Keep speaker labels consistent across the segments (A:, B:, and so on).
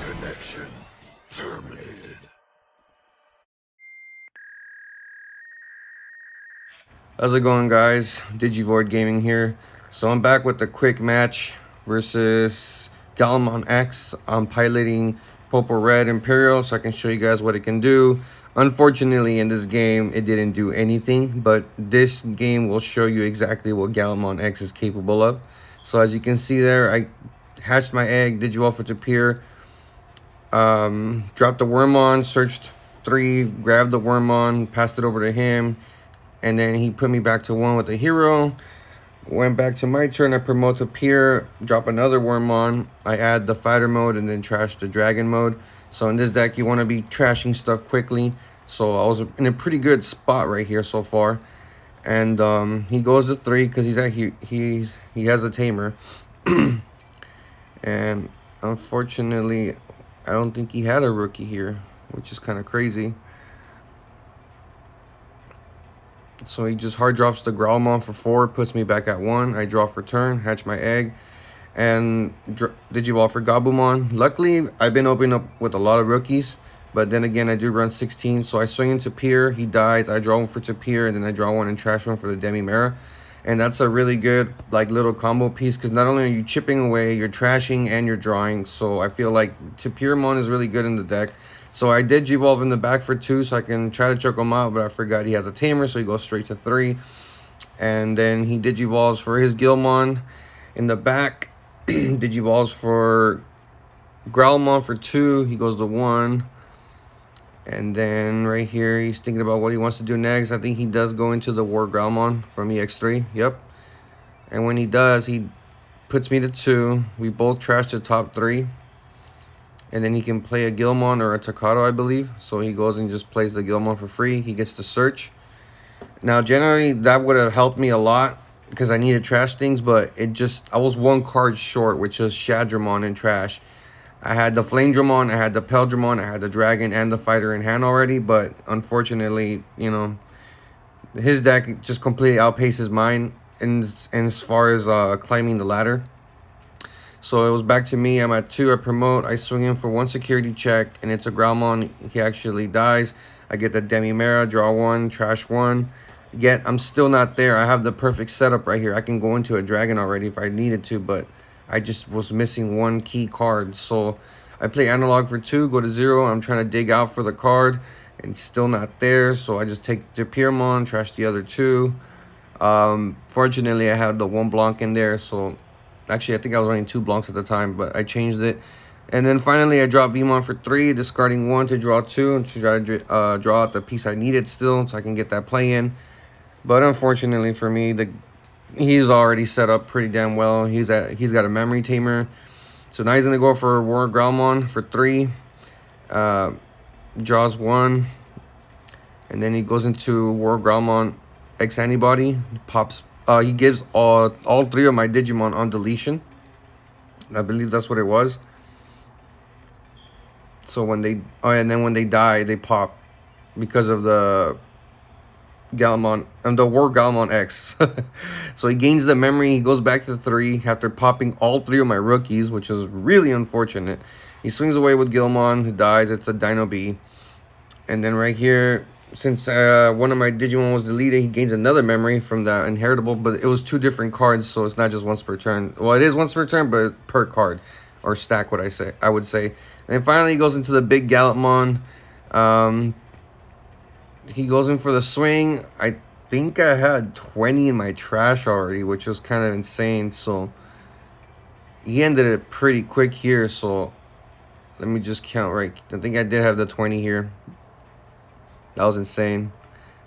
A: Connection terminated.
B: How's it going, guys? Digivoid Gaming here. So I'm back with a quick match versus Gallantmon X. I'm piloting Purple Red Imperial so I can show you guys what it can do. Unfortunately, in this game, it didn't do anything, but this game will show you exactly what Gallantmon X is capable of. So as you can see there, I hatched my egg, Digivolve it to Pier, dropped the Wormmon, searched 3, grabbed the Wormmon, passed it over to him, and then he put me back to 1 with the hero. Went back to my turn. I promote to Pier, drop another Wormmon. I add the fighter mode and then trash the dragon mode. So in this deck, you want to be trashing stuff quickly. So I was in a pretty good spot right here so far. And he goes to 3 because he has a tamer. And unfortunately, I don't think he had a rookie here, which is kind of crazy. So he just hard drops the Gallantmon for 4, puts me back at 1. I draw for turn, hatch my egg, and Digivolve for Gabumon. Luckily, I've been opening up with a lot of rookies, but then again, I do run 16. So I swing into Pier, he dies, I draw 1 for Pier, and then I draw 1 and trash 1 for the Demi-Mera. And that's a really good like little combo piece because not only are you chipping away, you're trashing and you're drawing. So I feel like Tapirmon is really good in the deck. So I did G-Evolve in the back for 2 so I can try to choke him out, but I forgot he has a tamer, so he goes straight to 3. And then he Digivolves for his Gilmon in the back. Digivolves for Growlmon for 2. He goes to 1. And then right here, he's thinking about what he wants to do next. I think he does go into the War Growlmon from EX3. Yep. And when he does, he puts me to 2. We both trash the top 3. And then he can play a Gilmon or a Tocado, I believe. So he goes and just plays the Gilmon for free. He gets to search. Now, generally, that would have helped me a lot because I needed trash things. But I was 1 card short, which is Shadramon and trash. I had the Flamedramon, I had the Peldramon, I had the Dragon and the Fighter in hand already. But unfortunately, you know, his deck just completely outpaces mine in as far as climbing the ladder. So it was back to me. I'm at 2. I promote. I swing in for 1 security check, and it's a Growlmon. He actually dies. I get the Demi-Mera, draw 1, trash 1. Yet I'm still not there. I have the perfect setup right here. I can go into a dragon already if I needed to, but I just was missing 1 key card. So I play analog for 2, go to 0. I'm trying to dig out for the card, and still not there. So I just take the Piermon, trash the other 2. Fortunately, I had the 1 Blanc in there, so actually, I think I was running 2 Blancs at the time, but I changed it. And then finally, I dropped Vmon for 3, discarding 1 to draw 2, and to try to draw out the piece I needed still, so I can get that play in. But unfortunately for me, he's already set up pretty damn well. He's got a memory tamer, so now he's gonna go for War Growlmon for 3, draws 1, and then he goes into War Growlmon X antibody, pops. He gives all 3 of my Digimon on deletion. I believe that's what it was. So when they die, they pop because of the Gallantmon and the War Gallantmon X. So he gains the memory. He goes back to 3 after popping all 3 of my rookies, which is really unfortunate. He swings away with Gilmon, who dies. It's a Dino B. And then right here, since one of my Digimon was deleted, he gains another memory from the inheritable, but it was 2 different cards, so it's not just once per turn. Well, it is once per turn, but per card or stack, I would say. And then finally, he goes into the big Gallantmon. He goes in for the swing. I think I had 20 in my trash already, which was kind of insane. So he ended it pretty quick here. So let me just count right. I think I did have the 20 here. That was insane.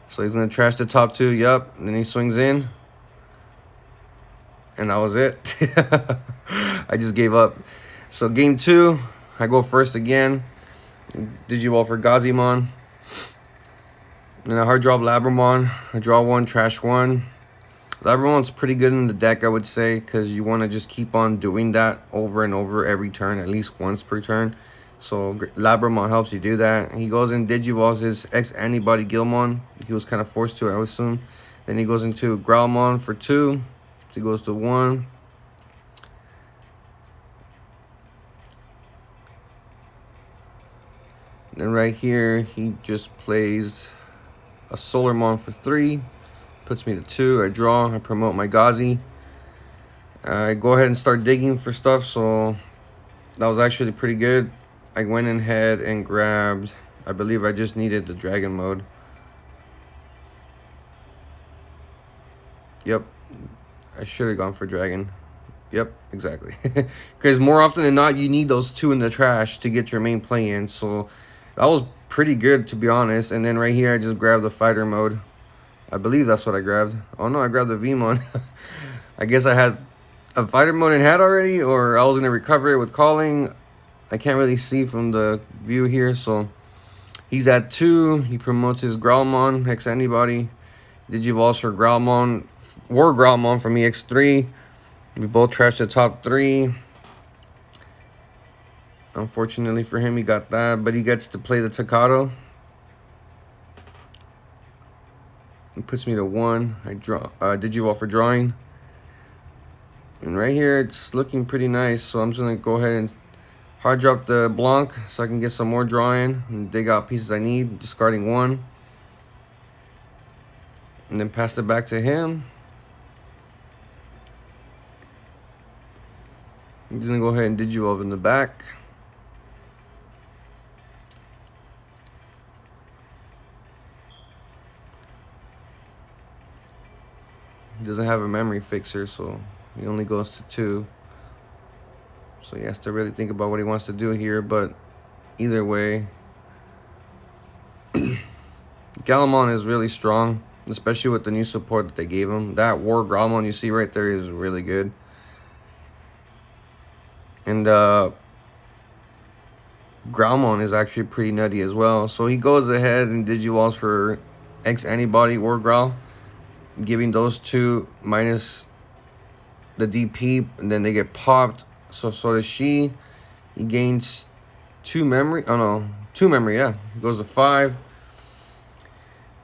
B: So he's going to trash the top 2. Yup. And then he swings in. And that was it. I just gave up. So game 2, I go first again. Digivolve for Gazimon. And I hard drop Labramon. I draw 1, trash 1. Labramon's pretty good in the deck, I would say, because you want to just keep on doing that over and over every turn, at least once per turn. So Labramon helps you do that. He goes in Digivolves his X antibody Gilmon. He was kind of forced to, I would assume. Then he goes into Growlmon for 2. So he goes to 1. Then right here, he just plays a Solarmon for 3. Puts me to 2. I draw. I promote my Gazi. I go ahead and start digging for stuff, so that was actually pretty good. I went ahead and grabbed, I believe I just needed the dragon mode. Yep, I should have gone for dragon. Yep, exactly. Because more often than not, you need those 2 in the trash to get your main play in. So that was pretty good, to be honest. And then right here, I just grabbed the fighter mode. I believe that's what I grabbed. Oh no, I grabbed the Vmon. I guess I had a fighter mode in hat already, or I was going to recover it with calling. I can't really see from the view here. So he's at 2. He promotes his Growlmon X anybody. Digivolves for Growlmon. War Growlmon from EX3. We both trashed the top 3. Unfortunately for him, he got that, but he gets to play the Takato. It puts me to 1. I draw Digivolve for drawing. And right here, it's looking pretty nice, so I'm just going to go ahead and hard drop the Blanc so I can get some more drawing and dig out pieces I need, discarding 1. And then pass it back to him. I'm just going to go ahead and Digivolve in the back. He doesn't have a memory fixer, so he only goes to 2. So he has to really think about what he wants to do here, but either way, Gallantmon is really strong, especially with the new support that they gave him. That War Growlmon you see right there is really good. And Growlmon is actually pretty nutty as well. So he goes ahead and Digivolves for X Antibody War Growl, giving those 2 minus the DP, and then they get popped. So does she. He gains 2 memory. Oh no, 2 memory, yeah. He goes to 5.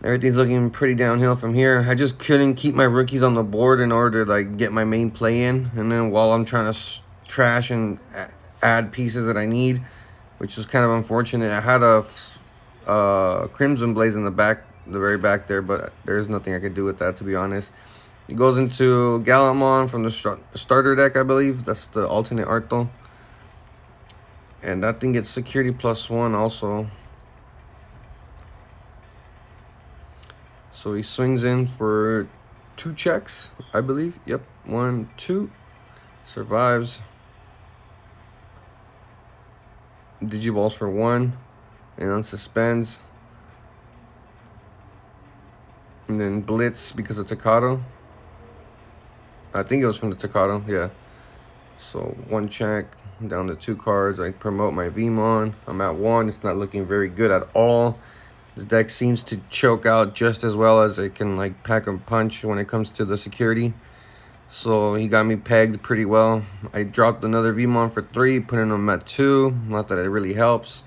B: Everything's looking pretty downhill from here. I just couldn't keep my rookies on the board in order to like get my main play in. And then while I'm trying to trash and add pieces that I need, which is kind of unfortunate. I had a Crimson Blaze in the back, the very back there, but there's nothing I could do with that, to be honest. He goes into Gallantmon from the starter deck, I believe. That's the alternate art though. And that thing gets security +1 also. So he swings in for 2 checks, I believe. Yep, 1, 2. Survives. Digivolves for 1. And unsuspends. And then Blitz because of Takato. I think it was from the Takato, yeah. So 1 check, down to 2 cards. I promote my Vmon. I'm at 1. It's not looking very good at all. The deck seems to choke out just as well as it can like pack and punch when it comes to the security. So he got me pegged pretty well. I dropped another Vmon for 3, putting him at 2. Not that it really helps,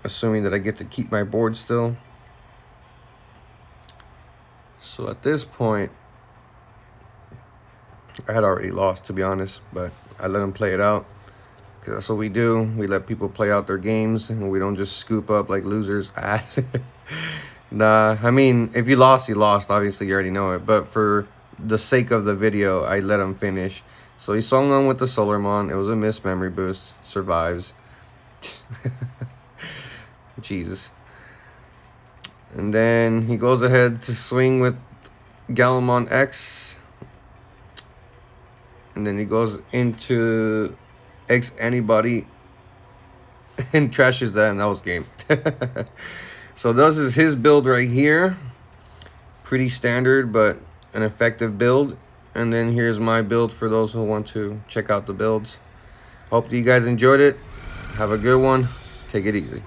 B: assuming that I get to keep my board still. So at this point, I had already lost, to be honest, but I let him play it out. Because that's what we do. We let people play out their games, and we don't just scoop up like losers' ass. Nah, I mean, if you lost, you lost. Obviously, you already know it. But for the sake of the video, I let him finish. So he swung on with the Solarmon. It was a missed memory boost. Survives. Jesus. And then he goes ahead to swing with Gallantmon X. And then he goes into X Antibody and trashes that, and that was game. So this is his build right here. Pretty standard, but an effective build. And then here's my build for those who want to check out the builds. Hope that you guys enjoyed it. Have a good one. Take it easy.